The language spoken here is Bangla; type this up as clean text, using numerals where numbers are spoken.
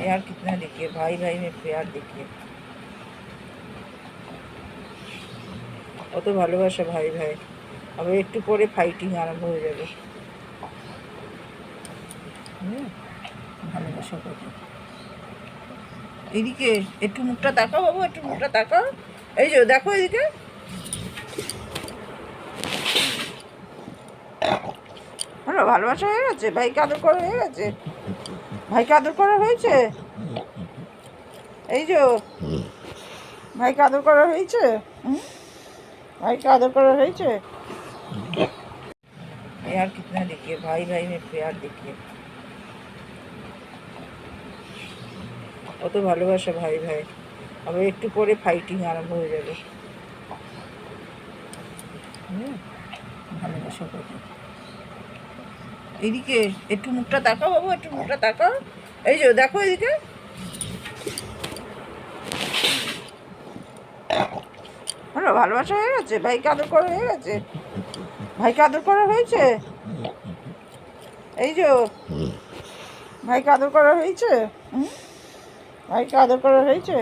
प्यार कितना देखिए, भाई भाई में प्यार देखिए, কত ভালোবাসা ভাই ভাই। আবার একটু পরে ফাইটিং আরম্ভ হয়ে যাবে। ভালোবাসা কত। এদিকে একটু মুখটা তাকাও বাবু, একটু মুখটা তাকাও। এই যে দেখো এদিকে, ভালোবাসা হয়ে গেছে, ভাইকে আদর করা হয়ে গেছে, ভাইকে আদর করা হয়েছে। এই যে ভাইকে আদর করা হয়েছে, ভাইকে আদর করা হয়েছে। ভাইকে আদর করা হয়েছে। এই যে ভাইকে আদর করা হয়েছে। এই যে ভাইকে আদর করা হয়েছে। এই যে ভাইকে আদর করা হয়েছে। এই যে ভাইকে আদর করা হয়েছে। এই যে ভাইকে আদর করা হয়েছে। এই যে ভাইকে আদর করা হয়েছে। प्यार कितना देखिए, भाई भाई में प्यार देखिए, কত ভালোবাসা ভাই ভাই। আবার একটু পরে ফাইটিং আরম্ভ হয়ে যাবে। ভালোবাসা কত। এদিকে একটু মুখটা তাকাও বাবু, একটু মুখটা তাকাও। এই যে দেখো এদিকে, ভালোবাসা হয়ে গেছে, ভাইকে আদর করা হয়ে গেছে, ভাইকে আদর করা হয়েছে। এই যে ভাইকে আদর করা হয়েছে। ভাইকে আদর করা হয়েছে।